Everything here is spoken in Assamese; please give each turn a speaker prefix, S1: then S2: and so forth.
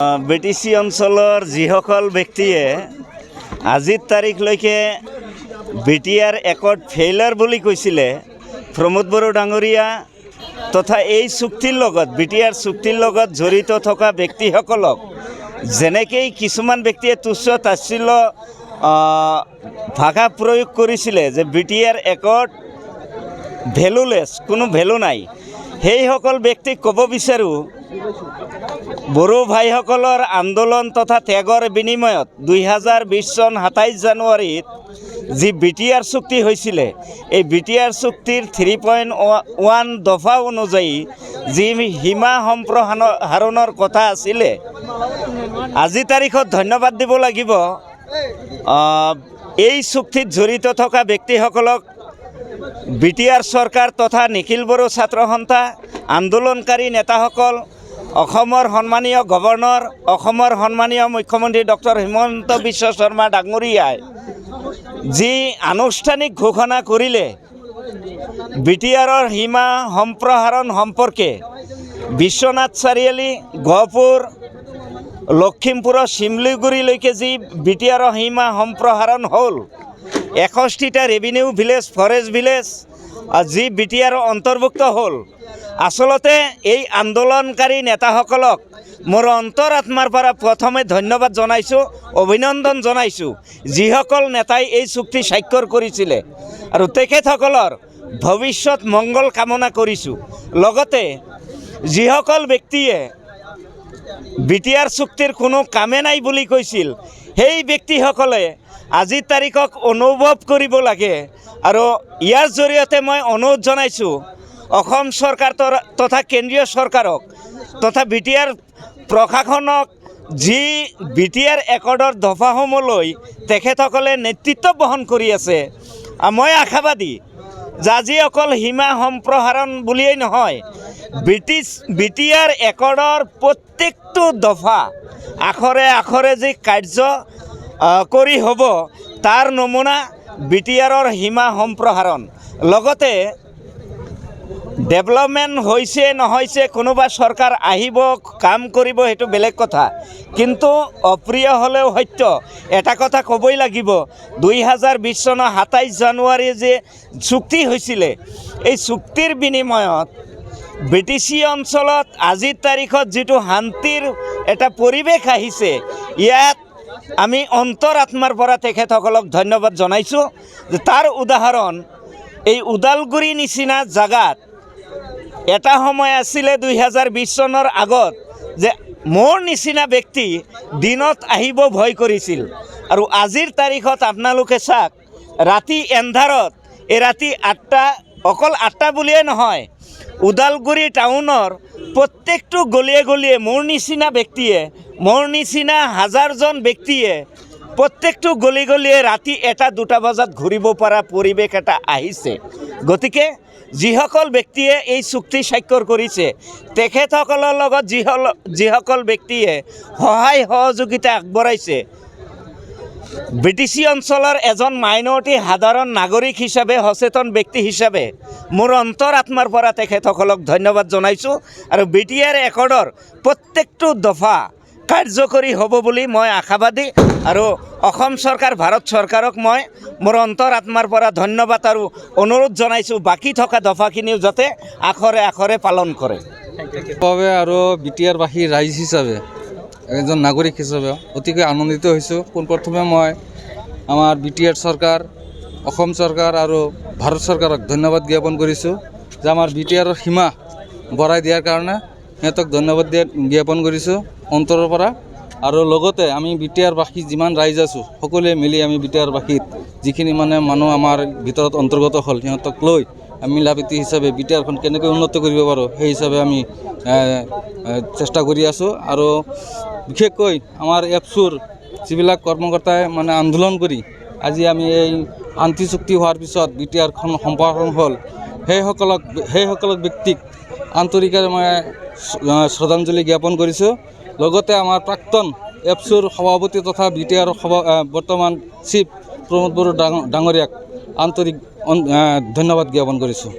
S1: বিটিচি অঞ্চলৰ যিসকল ব্যক্তিয়ে আজিৰ তাৰিখলৈকে বিটিআৰ একৰ্ড ফেইলাৰ বুলি কৈছিলে প্ৰমোদ বড়ো ডাঙৰীয়া তথা এই চুক্তিৰ লগত বিটিআৰ চুক্তিৰ লগত জড়িত থকা ব্যক্তিসকলক যেনেকৈ কিছুমান ব্যক্তিয়ে তুচ্ছ তাচ্ছিল্য ভাষা প্ৰয়োগ কৰিছিলে যে বিটিআৰ একৰ্ড ভেলুলেছ, কোনো ভেলু নাই, সেইসকল ব্যক্তিক ক'ব বিচাৰোঁ বড়ো ভাইসকলৰ আন্দোলন তথা ত্যাগৰ বিনিময়ত 2020 চন 27 জানুৱাৰীত যি বিটিআৰ চুক্তি হৈছিলে এই বিটিআৰ চুক্তিৰ 3.1 দফা অনুযায়ী যি সীমা সম্প্ৰসাৰণৰ কথা আছিলে আজি তাৰিখত ধন্যবাদ দিব লাগিব এই চুক্তিত জড়িত থকা ব্যক্তিসকলক বিটিআৰ চৰকাৰ তথা নিখিল বড়ো ছাত্ৰ সন্থা আন্দোলনকাৰী নেতাসকল অসমৰ সন্মানীয় গভৰ্ণৰ অসমৰ সন্মানীয় মুখ্যমন্ত্ৰী ডক্টৰ হিমন্ত বিশ্ব শৰ্মা ডাঙৰীয়াই যি আনুষ্ঠানিক ঘোষণা কৰিলে বিটিআৰৰ সীমা সম্প্ৰসাৰণ সম্পৰ্কে বিশ্বনাথ চাৰিআলি গহপুৰ লখিমপুৰৰ শিমলুগুৰিলৈকে যি বিটিআৰৰ সীমা সম্প্ৰসাৰণ হ'ল 61টা ৰেভিনিউ ভিলেজ ফৰেষ্ট ভিলেজ যি বিটিআৰৰ অন্তৰ্ভুক্ত হ'ল। আচলতে এই আন্দোলনকাৰী নেতাসকলক মোৰ অন্তৰাত্মাৰ পৰা প্ৰথমে ধন্যবাদ জনাইছোঁ, অভিনন্দন জনাইছোঁ, যিসকল নেতাই এই চুক্তি স্বাক্ষৰ কৰিছিলে আৰু তেখেতসকলৰ ভৱিষ্যত মংগল কামনা কৰিছোঁ। লগতে যিসকল ব্যক্তিয়ে বিটিআৰ চুক্তিৰ কোনো কামে নাই বুলি কৈছিল সেই ব্যক্তিসকলে আজিৰ তাৰিখক অনুভৱ কৰিব লাগে আৰু ইয়াৰ জৰিয়তে মই অনুৰোধ জনাইছোঁ অসম চৰকাৰ তথা কেন্দ্ৰীয় চৰকাৰক তথা বিটিআৰ প্ৰশাসনক যি বিটিআৰ একৰ্ডৰ দফাসমূহ লৈ তেখেতসকলে নেতৃত্ব বহন কৰি আছে। মই আশাবাদী যে আজি অকল সীমা সম্প্ৰসাৰণ বুলিয়েই নহয় বিটিআৰ একৰ্ডৰ প্ৰত্যেকটো দফা আখৰে আখৰে যি কাৰ্য কৰি হ'ব তাৰ নমুনা বিটিআৰৰ সীমা সম্প্ৰসাৰণ। লগতে ডেভেলপমেণ্ট হৈছে নহৈছে কোনোবা চৰকাৰ আহিব কাম কৰিব সেইটো বেলেগ কথা, কিন্তু অপ্ৰিয় হ'লেও সত্য এটা কথা ক'বই লাগিব 2020 চনৰ 27 জানুৱাৰী যে চুক্তি হৈছিলে এই চুক্তিৰ বিনিময়ত বিটিচি অঞ্চলত আজিৰ তাৰিখত যিটো শান্তিৰ এটা পৰিৱেশ আহিছে ইয়াত আমি অন্তৰাত্মাৰ পৰা তেখেতসকলক ধন্যবাদ জনাইছোঁ। যে তাৰ উদাহৰণ এই ওদালগুৰি নিচিনা জাগাত এটা সময় আছিলে 2020 চনৰ আগত যে মোৰ নিচিনা ব্যক্তি দিনত আহিব ভয় কৰিছিল আৰু আজিৰ তাৰিখত আপোনালোকে চাওক ৰাতি এন্ধাৰত এই ৰাতি 8টা অকল 8টা বুলিয়ে নহয় ওদালগুৰি টাউনৰ প্ৰত্যেকটো গলিয়ে গলিয়ে মোৰ নিচিনা ব্যক্তিয়ে মোৰ নিচিনা হাজাৰজন ব্যক্তিয়ে প্ৰত্যেকটো গলি গলিয়ে ৰাতি 1-2টা বজাত ঘূৰিব পৰা পৰিৱেশ এটা আহিছে। গতিকে যিসকল ব্যক্তিয়ে এই চুক্তি স্বাক্ষৰ কৰিছে তেখেতসকলৰ লগত যিসকল ব্যক্তিয়ে সহায় সহযোগিতা আগবঢ়াইছে বিটিচি অঞ্চলৰ এজন মাইনৰিটি সাধাৰণ নাগৰিক হিচাপে সচেতন ব্যক্তি হিচাপে মোৰ অন্তৰাত্মাৰ পৰা তেখেতসকলক ধন্যবাদ জনাইছোঁ আৰু বিটিআৰ একৰ্ডৰ প্ৰত্যেকটো দফা কাৰ্যকৰী হ'ব বুলি মই আশাবাদী আৰু অসম চৰকাৰ ভাৰত চৰকাৰক মই মোৰ অন্তৰাত্মাৰ পৰা ধন্যবাদ আৰু অনুৰোধ জনাইছোঁ বাকী থকা দফাখিনিও যাতে আখৰে আখৰে পালন কৰে।
S2: আৰু বিটিআৰবাসী ৰাইজ হিচাপে এজন নাগৰিক হিচাপে অতিকৈ আনন্দিত হৈছোঁ। পোনপ্ৰথমে মই আমাৰ বিটিআৰ চৰকাৰ অসম চৰকাৰ আৰু ভাৰত চৰকাৰক ধন্যবাদ জ্ঞাপন কৰিছোঁ যে আমাৰ বিটিআৰৰ সীমা বঢ়াই দিয়াৰ কাৰণে সিহঁতক ধন্যবাদ জ্ঞাপন কৰিছোঁ অন্তৰৰ পৰা। আৰু লগতে আমি বিটিআৰবাসী যিমান ৰাইজ আছোঁ সকলোৱে মিলি আমি বিটিআৰবাসীত যিখিনি মানুহ আমাৰ ভিতৰত অন্তৰ্গত হ'ল সিহঁতক লৈ আমি মিলাপ্ৰীতি হিচাপে বিটিআৰখন কেনেকৈ উন্নত কৰিব পাৰোঁ সেই হিচাপে আমি চেষ্টা কৰি আছোঁ। আৰু বিশেষকৈ আমাৰ এপছুৰ যিবিলাক কৰ্মকৰ্তাই আন্দোলন কৰি আজি আমি এই শান্তি চুক্তি হোৱাৰ পিছত বিটিআৰখন সম্প্ৰসাৰণ হ'ল সেইসকলক ব্যক্তিক আন্তৰিকেৰে মই শ্ৰদ্ধাঞ্জলি জ্ঞাপন কৰিছোঁ। লগতে আমাৰ প্ৰাক্তন এপছুৰ সভাপতি তথা বিটিআৰৰ বৰ্তমান চিফ প্ৰমোদ বড়ো ডাঙৰীয়াক আন্তৰিক ধন্যবাদ জ্ঞাপন কৰিছোঁ।